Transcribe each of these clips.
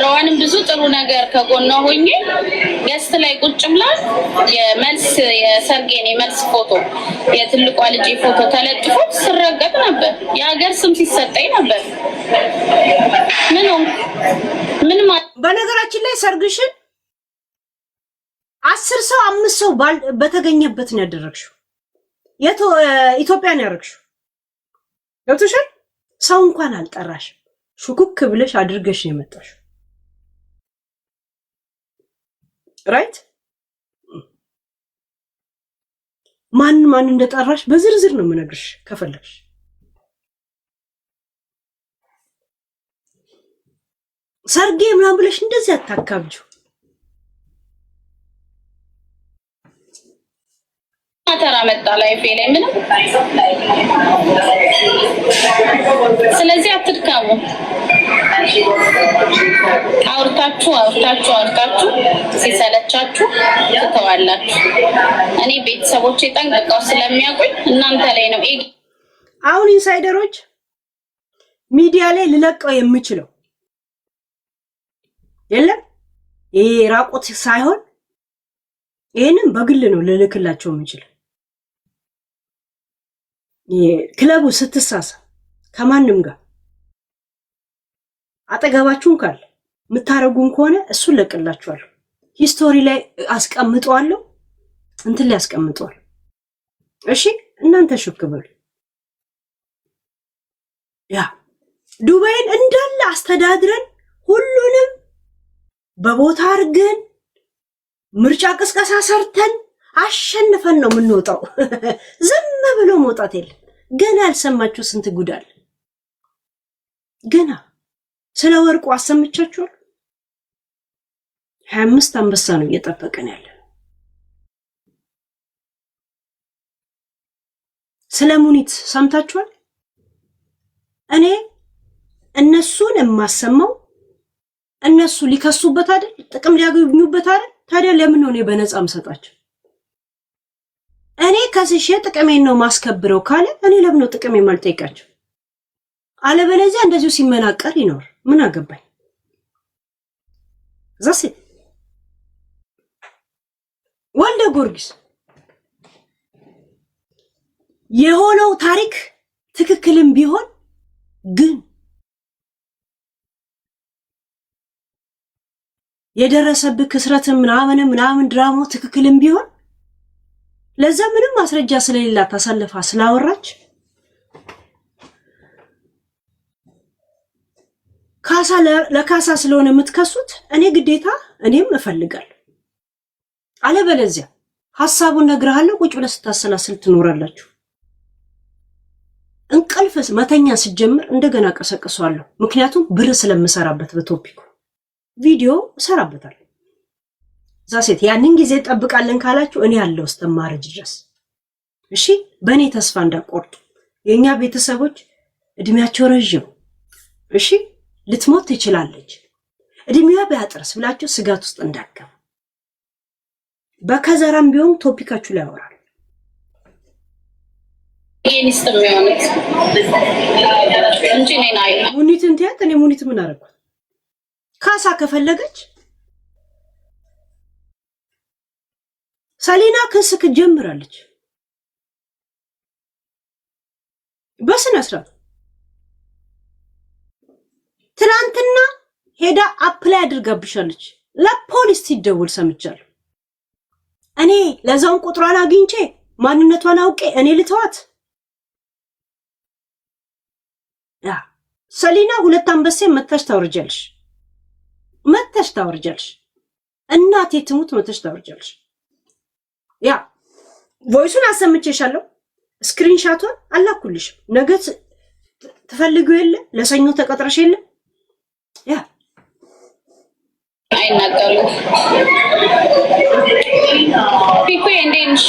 ሮዋንም ብዙ ጥሩ ነገር ከጎኗ ሆኜ ገስት ላይ ቁጭ ብላ የሰርጌን የመልስ ፎቶ የትልቋ ልጅ ፎቶ ተለጥፎ ስረገጥ ነበር። የሀገር ስም ሲሰጠኝ ነበር። በነገራችን ላይ ሰርግሽን 10 ሰው 5 ሰው በተገኘበት ነው ያደረግሽው። ኢትዮጵያን ያደረግሽው ገብቶሻል። ሰው እንኳን አልጠራሽም። ሹኩክ ብለሽ አድርገሽ ነው የመጣሽው። ራይት ማን እንደጠራሽ በዝርዝር ነው የምነግርሽ ከፈለግሽ። ሰርጌ ምናምን ብለሽ እንደዚህ አታካብጁ። ተራ መጣ ላይፌ ላይ ምንም። ስለዚህ አትድከሙ። አውርታችሁ ሲሰለቻችሁ ትተዋላችሁ። እኔ ቤተሰቦቼ ጠንቅቀው ስለሚያውቁኝ እናንተ ላይ ነው። አሁን ኢንሳይደሮች ሚዲያ ላይ ልለቀው የምችለው የለም። ይሄ ራቆት ሳይሆን ይሄንን በግል ነው ልልክላቸው የምችለው። ክለቡ ስትሳሳ ከማንም ጋር አጠገባችሁን ካለ ምታረጉን ከሆነ እሱን ለቅላችኋለሁ። ሂስቶሪ ላይ አስቀምጠዋለሁ፣ እንትን ላይ አስቀምጠዋለሁ። እሺ እናንተ ሹክ በሉ። ያ ዱባይን እንዳለ አስተዳድረን ሁሉንም በቦታ አርገን ምርጫ ቅስቀሳ ሰርተን አሸንፈን ነው የምንወጣው። ዝም ብሎ መውጣት የለም። ገና ያልሰማችሁ ስንት ጉዳል ገና ስለ ወርቁ አሰምቻችኋል። 25 አንበሳ ነው እየጠበቀን ያለ። ስለ ሙኒት ሰምታችኋል። እኔ እነሱን የማሰማው እነሱ ሊከሱበት አይደል፣ ጥቅም ሊያገኙበት አይደል። ታዲያ ለምን ነው እኔ በነፃ የምሰጣቸው? እኔ ከስሼ ጥቅሜን ነው ማስከብረው ካለ እኔ ለምን ነው ጥቅሜ ማልጠይቃቸው? አለበለዚያ እንደዚሁ ሲመናቀር ይኖር ምን አገባኝ? ዛሴ ወልደ ጊዮርጊስ የሆነው ታሪክ ትክክልም ቢሆን ግን የደረሰብህ ክስረትን ምናምን ድራማው ትክክልም ቢሆን ለዛ ምንም ማስረጃ ስለሌላት ታሳልፋ ስላወራች ካሳ ለካሳ ስለሆነ የምትከሱት እኔ ግዴታ እኔም እፈልጋለሁ። አለበለዚያ ሐሳቡን ነግረሃለሁ ቁጭ ብለህ ስታሰላስል ትኖራላችሁ። እንቅልፍስ መተኛ ሲጀምር እንደገና ቀሰቅሷለሁ። ምክንያቱም ብር ስለምሰራበት በቶፒኩ ቪዲዮ እሰራበታለሁ። ዛሴት ያንን ጊዜ ጠብቃለን ካላችሁ እኔ ያለው እስተማረጅ ድረስ እሺ። በእኔ ተስፋ እንዳቆርጡ የኛ ቤተሰቦች እድሜያቸው ረጅም እሺ። ልትሞት ትችላለች እድሜዋ ቢያጥርስ ብላችሁ ስጋት ውስጥ እንዳትገቡ። በከዘራም ቢሆን ቶፒካችሁ ላይ ያወራል። ይሄንስም የሚሆኑት እንጂ ሙኒት እንቲያት እኔ ሙኒት ምን አደረኩት? ካሳ ከፈለገች ሰሊና ክስ ጀምራለች በስነ ስርዓት። ትናንትና ሄዳ አፕላይ አድርጋብሻለች። ለፖሊስ ሲደውል ሰምቻለሁ። እኔ ለዛውን ቁጥሯን አግኝቼ ማንነቷን አውቄ እኔ ልተዋት? ያ ሰሊና ሁለት አንበሴ መተሽ ታወርጃለሽ። እናቴ ትሙት መተሽ ታወርጃለሽ። ያ ቮይሱን አሰምቼሻለሁ። ስክሪንሻቱን አላኩልሽ። ነገ ትፈልጊው የለ ለሰኞ ተቀጥረሽ የለ ያ አይናገሩ ፒኩ እንዴንሽ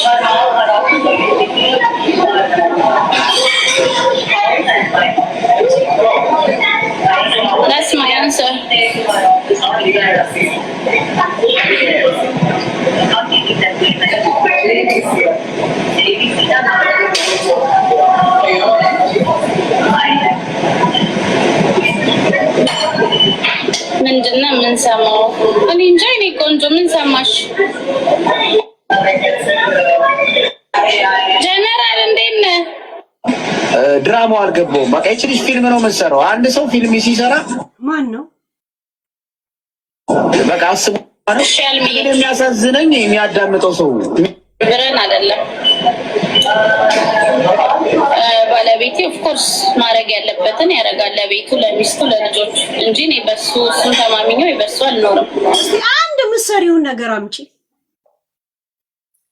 That's my answer. የምንሰማው? እኔ እንጃ። እኔ ቆንጆ ምን ሰማሽ? ጀነራል እንዴት ነህ? ድራማው አልገባውም። በቃ እቺ ልጅ ፊልም ነው የምትሰራው። አንድ ሰው ፊልም ሲሰራ ማን ነው? በቃ አስቡ። እሺ አልሚዬ፣ የሚያሳዝነኝ የሚያዳምጠው ሰው ብረን አይደለም ባለቤቴ ኦፍ ኮርስ ማድረግ ያለበትን ያደርጋል፣ ለቤቱ፣ ለሚስቱ፣ ለልጆች እንጂ እኔ በሱ እሱን ተማምኜው በሱ አልኖርም። አንድ ምሳሌውን ነገር አምጪ።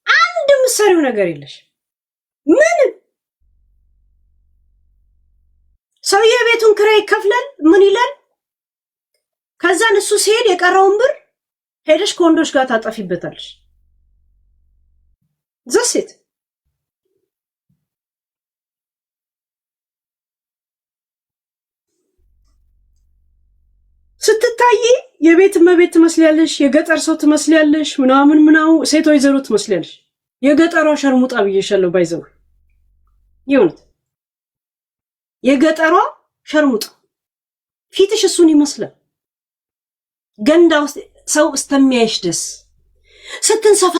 አንድ ምሳሌው ነገር የለሽ። ምንም ሰው የቤቱን ክራይ ይከፍላል። ምን ይላል? ከዛን እሱ ሲሄድ የቀረውን ብር ሄደሽ ከወንዶች ጋር ታጠፊበታለሽ። ዘሴት ስትታይ የቤት እመቤት ትመስሊያለሽ፣ የገጠር ሰው ትመስሊያለሽ፣ ምናምን ሴት ወይዘሮ ትመስሊያለሽ። የገጠሯ ሸርሙጣ ብዬሻለሁ። ባይዘው ይሁንት የገጠሯ ሸርሙጣ ፊትሽ እሱን ይመስላል። ገንዳ ውስጥ ሰው እስተሚያይሽ ደስ ስትንሰፋ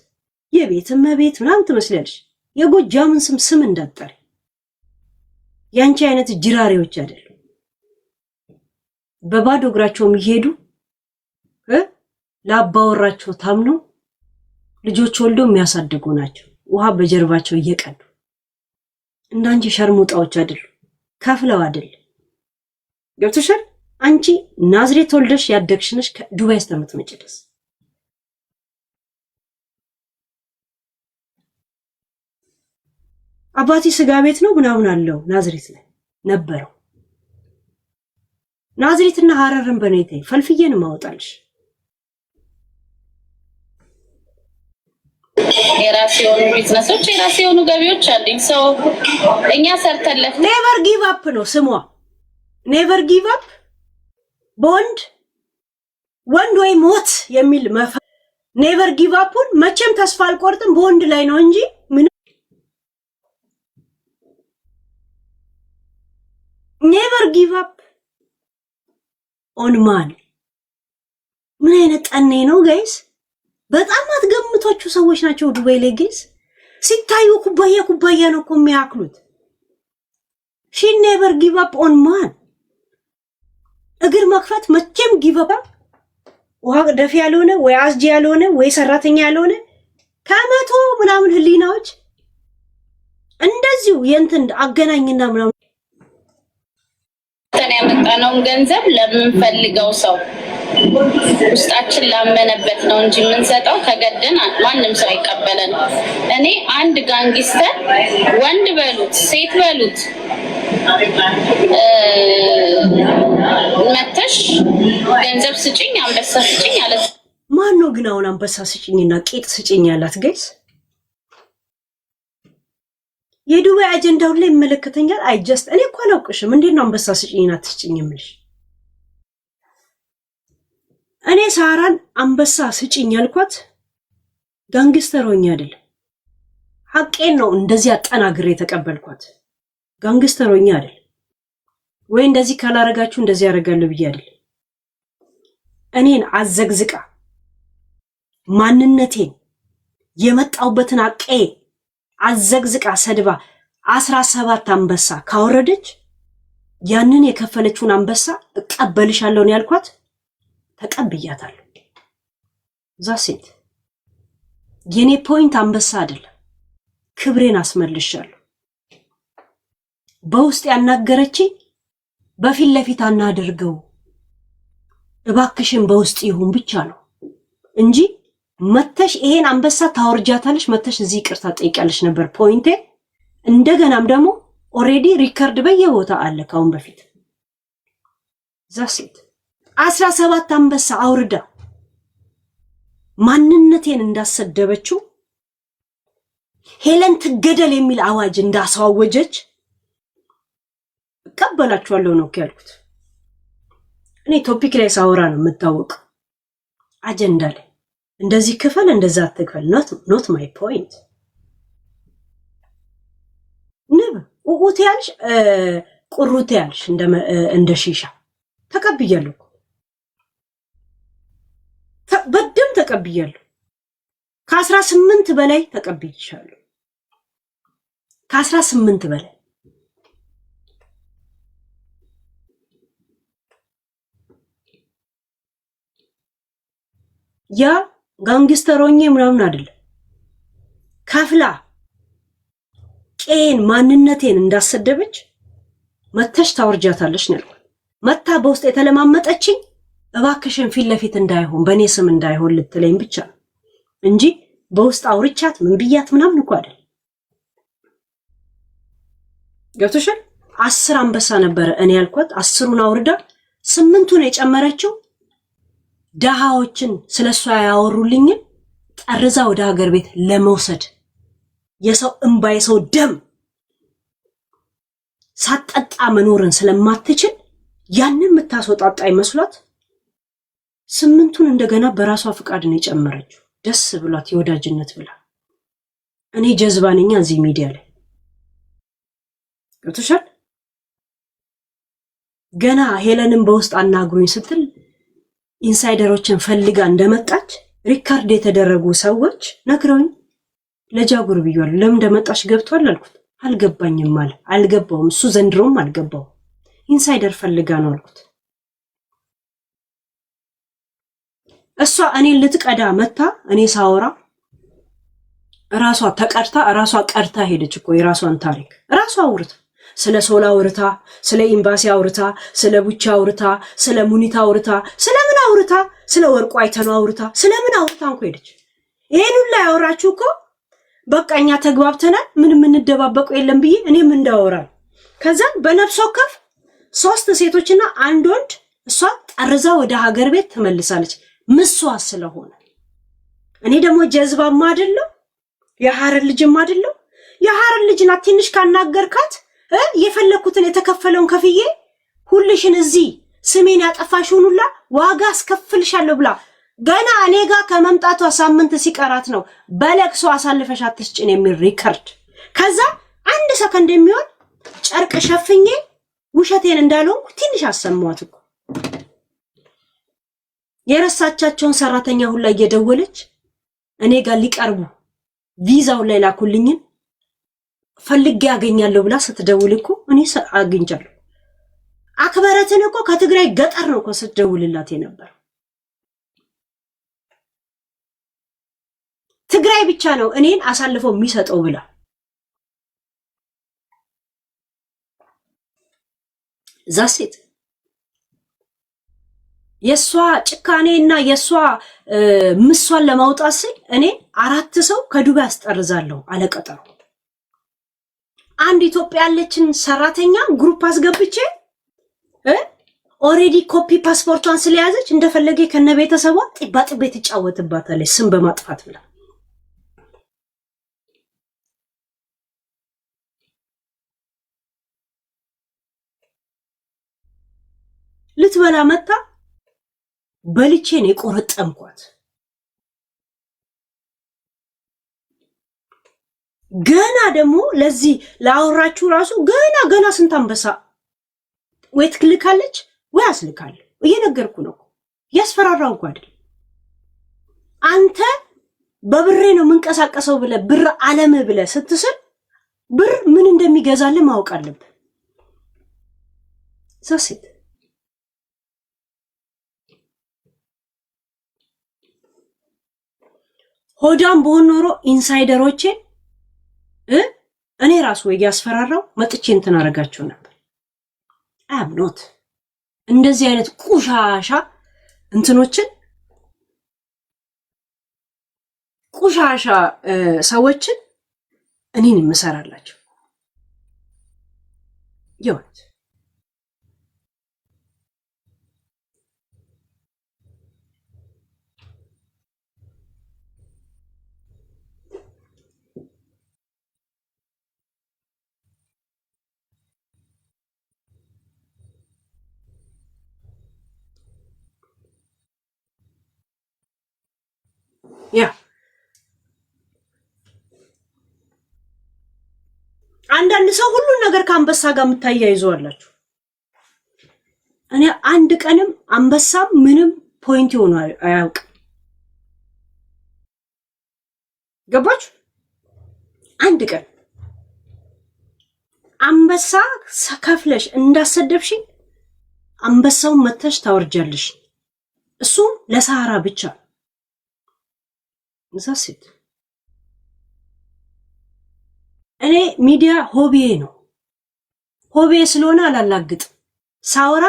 የቤት እመቤት ምናምን ትመስሊያለሽ። የጎጃምን ስም እንዳትጠሪ። ያንቺ አይነት ጅራሪዎች አይደሉም። በባዶ እግራቸው የሚሄዱ ለአባወራቸው ታምነው ልጆች ወልደው የሚያሳድጉ ናቸው። ውሃ በጀርባቸው እየቀዱ እንዳንቺ ሸርሙጣዎች አይደሉም። ከፍለው አይደለም። ገብቶሻል? አንቺ ናዝሬት ወልደሽ ያደግሽ ነሽ ከዱባይ እስከምትመጪ ድረስ። አባቴ ስጋ ቤት ነው ምናምን አለው ናዝሬት ላይ ነበረው። ናዝሬትና ሐረርን በኔቴ ፈልፍዬን ማውጣልሽ። የራሴ የሆኑ ቢዝነሶች፣ የራሴ የሆኑ ገቢዎች አሉኝ። ሰው እኛ ሰርተለት ኔቨር ጊቭ አፕ ነው ስሟ። ኔቨር ጊቭ አፕ ቦንድ ወንድ ወይ ሞት የሚል ኔቨር ጊቭ አፑን መቼም ተስፋ አልቆርጥም በወንድ ላይ ነው እንጂ ምን ኔቨር ጊቭ አፕ ኦን ማን። ምን አይነት ጠኔ ነው ጋይስ? በጣም አትገምቷችሁ ሰዎች ናቸው ዱባይ ላይ ጋይስ። ሲታዩ ኩባያ ነው እኮ የሚያክሉት። ሺ ኔቨር ጊቭ አፕ ኦን ማን። እግር መክፈት መቼም ጊቭ አፕ ውሃ ደፊ ያልሆነ ወይ አስጂ ያልሆነ ወይ ሰራተኛ ያልሆነ ከመቶ ምናምን ህሊናዎች እንደዚሁ የእንትን አገናኝና ምናምን ያመጣነውን ገንዘብ ለምንፈልገው ሰው ውስጣችን ላመነበት ነው እንጂ የምንሰጠው ተገደን ማንም ሰው አይቀበለን። እኔ አንድ ጋንጊስተር ወንድ በሉት ሴት በሉት መተሽ ገንዘብ ስጭኝ አንበሳ ስጭኝ አለ። ማን ነው ግን አሁን አንበሳ ስጭኝና ቄጥ ስጭኝ ያላት ጋይስ? የዱባይ አጀንዳው ላይ ይመለከተኛል። እኔ እኮ አላውቅሽም። እንዴት ነው አንበሳ ስጭኝና ትስጭኝ የምልሽ? እኔ ሳራን አንበሳ ስጭኝ ያልኳት ጋንግስተር ሆኜ አይደለም። ሐቄን ነው እንደዚህ አጠናግሬ የተቀበልኳት። ጋንግስተር ሆኜ አይደለም ወይ እንደዚህ ካላረጋችሁ እንደዚህ ያደርጋለሁ ብዬ አይደለም። እኔን አዘግዝቃ ማንነቴን የመጣውበትን አቄ አዘግዝቃ ሰድባ 17 አንበሳ ካወረደች ያንን የከፈለችውን አንበሳ እቀበልሻለሁ ነው ያልኳት። ተቀብያታለሁ። ዛሴት የኔ ፖይንት አንበሳ አይደለም፣ ክብሬን አስመልሻለሁ። በውስጥ ያናገረችኝ በፊት ለፊት አናደርገው እባክሽን በውስጥ ይሁን ብቻ ነው እንጂ መተሽ ይሄን አንበሳ ታወርጃታለሽ፣ መተሽ እዚህ ይቅርታ ጠይቃለሽ ነበር ፖይንቴ። እንደገናም ደግሞ ኦሬዲ ሪከርድ በየቦታ አለ ካሁን በፊት ዛሴት 17 አንበሳ አውርዳ ማንነቴን እንዳሰደበችው ሄለን ትገደል የሚል አዋጅ እንዳሳወጀች እቀበላችኋለሁ ነው ያልኩት። እኔ ቶፒክ ላይ ሳወራ ነው የምታወቅ። አጀንዳ ላይ እንደዚህ ክፈል እንደዛ አትክፈል ኖት ማይ ፖይንት። ኡኡት ያልሽ ቁሩት ያልሽ እንደ ሺሻ ተቀብያለሁ። ተቀብያለሁ። ከ18 በላይ ተቀብይቻለሁ። ከ18 በላይ ያ ጋንግስተሮኜ ምናምን አይደለም። ከፍላ ቄን ማንነቴን እንዳሰደበች መተሽ ታወርጃታለሽ ነው ያልኩት። መታ በውስጥ የተለማመጠችኝ እባክሽን ፊት ለፊት እንዳይሆን በእኔ ስም እንዳይሆን ልትለኝ ብቻ እንጂ በውስጥ አውርቻት ምን ብያት ምናምን እኮ አይደል። ገብቶሻል? 10 አንበሳ ነበረ እኔ ያልኳት። 10ን አውርዳ 8ን የጨመረችው ደሃዎችን ስለሷ ያወሩልኝን ጠርዛ ወደ ሀገር ቤት ለመውሰድ የሰው እንባ የሰው ደም ሳጠጣ መኖርን ስለማትችል ያንን የምታስወጣጣ ይመስሏት 8ን እንደገና በራሷ ፍቃድ ነው የጨመረችው። ደስ ብሏት የወዳጅነት ብላ። እኔ ጀዝባ ነኝ እዚህ ሚዲያ ላይ ገብቶሻል? ገና ሄለንን በውስጥ አናግሩኝ ስትል ኢንሳይደሮችን ፈልጋ እንደመጣች ሪካርድ የተደረጉ ሰዎች ነግረውኝ ለጃጉር ብያለሁ። ለምን እንደመጣች ገብቷል አልኩት። አልገባኝም አለ። አልገባውም፣ እሱ ዘንድሮም አልገባው። ኢንሳይደር ፈልጋ ነው አልኩት። እሷ እኔን ልትቀዳ መታ እኔ ሳወራ ራሷ ተቀርታ ራሷ ቀርታ ሄደች እኮ የራሷን ታሪክ ራሷ አውርታ ስለ ሶላ አውርታ ስለ ኤምባሲ አውርታ ስለ ቡቻ አውርታ ስለ ሙኒታ አውርታ ስለምን አውርታ ስለ ወርቁ አይተኑ አውርታ ስለምን አውርታ እንኳ ሄደች። ይሄን ሁሉ ያወራችሁ እኮ በቃኛ ተግባብተናል፣ ምንም እንደባበቀው የለም ብዬ እኔም እንዳወራል። ከዛን በነፍስ ወከፍ 3 ሴቶችና 1 ወንድ እሷ ጠርዛ ወደ ሀገር ቤት ተመልሳለች። ምሷ ስለሆነ እኔ ደግሞ ጀዝባማ አይደለም የሐረር ልጅም አይደለም። የሐረር ልጅ ናት። ትንሽ ካናገርካት የፈለኩትን የተከፈለውን ከፍዬ ሁልሽን እዚህ ስሜን ያጠፋሽውን ሁላ ዋጋ አስከፍልሻለሁ ብላ ገና እኔ ጋር ከመምጣቷ ሳምንት ሲቀራት ነው በለቅሶ አሳልፈሽ አትስጭን የሚል ሪከርድ። ከዛ 1 ሰከንድ የሚሆን ጨርቅ ሸፍኜ ውሸቴን እንዳልሆንኩ ትንሽ አሰማዋት እኮ። የረሳቻቸውን ሰራተኛ ሁላ እየደወለች እኔ ጋር ሊቀርቡ ቪዛው ላይ ላኩልኝን ፈልጌ ያገኛለሁ ብላ ስትደውል እኮ እኔ አግኝቻለሁ። አክበረትን እኮ ከትግራይ ገጠር ነው እኮ ስትደውልላት የነበር። ትግራይ ብቻ ነው እኔን አሳልፈው የሚሰጠው ብላ ዛሴት የሷ ጭካኔና የሷ ምሷን ለማውጣት ሲል እኔ 4 ሰው ከዱባይ አስጠርዛለሁ አለቀጠሩ። አንድ ኢትዮጵያ ያለችን ሰራተኛ ግሩፕ አስገብቼ ኦሬዲ ኮፒ ፓስፖርቷን ስለያዘች እንደፈለገ ከነቤተሰቧ ጥባጥቤ ትጫወትባታለች ስም በማጥፋት ብላ። ልትበላ መጣ በልቼን የቆረጠምኳት። ገና ደግሞ ለዚህ ላወራችሁ ራሱ ገና ስንት አንበሳ ወይ ትልካለች ወይ አስልካለሁ። እየነገርኩ ነው። ያስፈራራው እንኳን አይደል። አንተ በብሬ ነው የምንቀሳቀሰው ብለ ብር ዓለም ብለ ስትስል ብር ምን እንደሚገዛልህ ማወቅ አለብህ። ዛሴት ሆዳም በሆነ ኖሮ ኢንሳይደሮቼ እኔ ራሱ ወይ ያስፈራራው መጥቼ እንትን አረጋቸው ነበር። አምኖት እንደዚህ አይነት ቁሻሻ እንትኖችን ቁሻሻ ሰዎችን እኔን የምሰራላቸው ይወት ያ አንዳንድ ሰው ሁሉን ነገር ከአንበሳ ጋር የምታያይዘዋላችሁ። እኔ አንድ ቀንም አንበሳም ምንም ፖይንት ሆኖ አያውቅም። ገባችሁ? አንድ ቀን አንበሳ ከፍለሽ እንዳሰደብሽኝ አንበሳውን መተሽ ታወርጃለሽ። እሱም ለሳራ ብቻ ዛሴት። እኔ ሚዲያ ሆቢዬ ነው። ሆቢዬ ስለሆነ አላላግጥ ሳወራ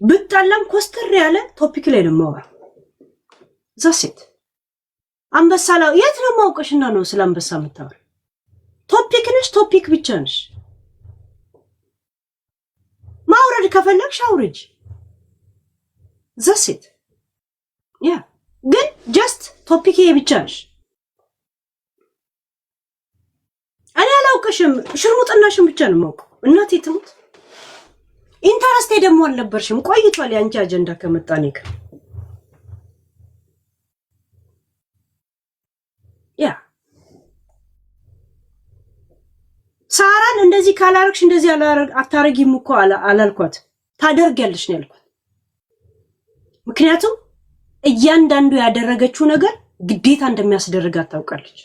ብጣላም ኮስተር ያለ ቶፒክ ላይ ነው የማወራው። ዛሴት አንበሳ ላይ የት ነው ማውቀሽና ነው ስለ አንበሳ የምታወሪ? ቶፒክ ነሽ፣ ቶፒክ ብቻ ነሽ። ማውረድ ከፈለግሽ አውርጅ። ዛሴት ያ ግን ጀስት ቶፒክ ይሄ ብቻ ነሽ። እኔ አላውቅሽም፣ ሽርሙጥናሽን ብቻ ነው የማውቀው። እናቴ ትሙት። ኢንተረስቴ ደግሞ አልነበርሽም። ቆይቷል ያንቺ አጀንዳ ከመጣኔ ጋር ያ ሳራን እንደዚህ ካላረግሽ እንደዚህ አታረጊም እኮ አላልኳት። ታደርጊያለሽ ነው ያልኳት። ምክንያቱም እያንዳንዱ ያደረገችው ነገር ግዴታ እንደሚያስደርጋት ታውቃለች።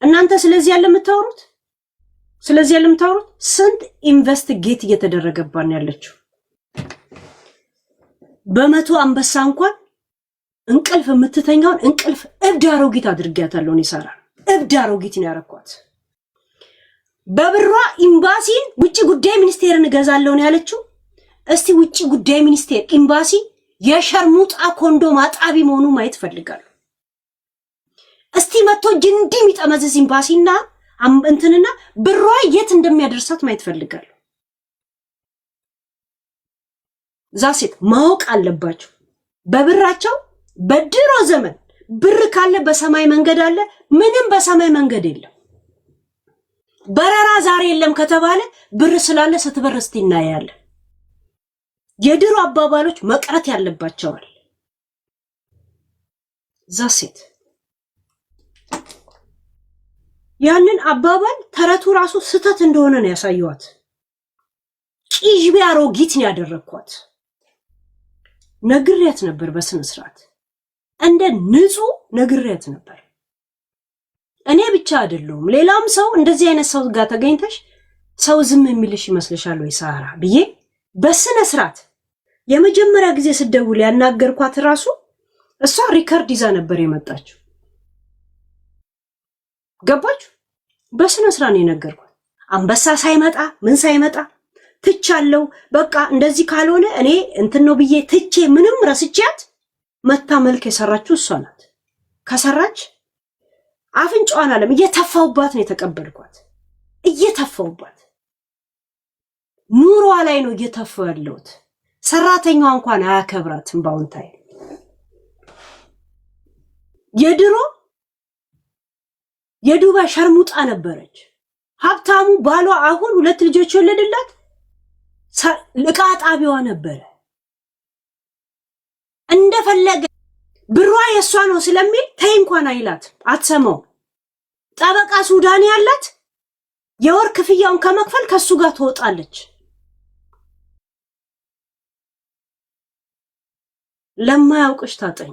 እናንተ ስለዚህ የምታወሩት ስንት ኢንቨስቲጌት እየተደረገባን ያለችው። በመቶ አንበሳ እንኳን እንቅልፍ የምትተኛውን እንቅልፍ እብድ አሮጊት አድርጊያታለሁ። እኔ ሳራ እብድ አሮጊት ነው ያረኳት። በብሯ ኤምባሲን ውጪ ጉዳይ ሚኒስቴርን እገዛለሁ ነው ያለችው። እስቲ ውጪ ጉዳይ ሚኒስቴር ኤምባሲ የሸርሙጣ ኮንዶም አጣቢ መሆኑ ማየት ፈልጋለሁ። እስቲ መጥቶ ጅንዲ የሚጠመዝዝ ኤምባሲና እንትንና ብሯ የት እንደሚያደርሳት ማየት ፈልጋለሁ። ዛሴት ማወቅ አለባቸው። በብራቸው በድሮ ዘመን ብር ካለ በሰማይ መንገድ አለ። ምንም በሰማይ መንገድ የለም። በረራ ዛሬ የለም ከተባለ ብር ስላለ ስትበር እስቲ እናያለን። የድሮ አባባሎች መቅረት ያለባቸዋል። ዛሴት ያንን አባባል ተረቱ ራሱ ስተት እንደሆነ ነው ያሳየዋት። ቂዥቢ አሮጊት ነው ያደረኳት። ነግሬያት ነበር በስነ ስርዓት እንደ ንጹህ ነግሬያት ነበር። እኔ ብቻ አይደለሁም ሌላም ሰው እንደዚህ አይነት ሰው ጋር ተገኝተሽ ሰው ዝም የሚልሽ ይመስልሻል ወይ ሳራ ብዬ በስነ ስርዓት የመጀመሪያ ጊዜ ስደውል ያናገርኳት ራሱ እሷ ሪከርድ ይዛ ነበር የመጣችው። ገባችሁ? በስነ ስርዓት ነው የነገርኳት። አንበሳ ሳይመጣ ምን ሳይመጣ ትቻለው። በቃ እንደዚህ ካልሆነ እኔ እንትን ነው ብዬ ትቼ ምንም ረስቻት መታ መልክ የሰራችው እሷ ናት። ከሰራች አፍንጫዋን አለም እየተፋውባት ነው የተቀበልኳት። እየተፋውባት ኑሮዋ ላይ ነው እየተፋው ያለሁት። ሰራተኛዋ እንኳን አያከብራትም። ባውንታይ የድሮ የዱባይ ሸርሙጣ ነበረች። ሀብታሙ ባሏ አሁን 2 ልጆች ወለደላት። ልቃ ጣቢዋ ነበረ። እንደፈለገ ብሯ የሷ ነው ስለሚል ተይ እንኳን አይላት አትሰማው። ጠበቃ ሱዳን ያላት የወር ክፍያውን ከመክፈል ከሱ ጋር ትወጣለች። ለማያውቅሽ ታጠኝ።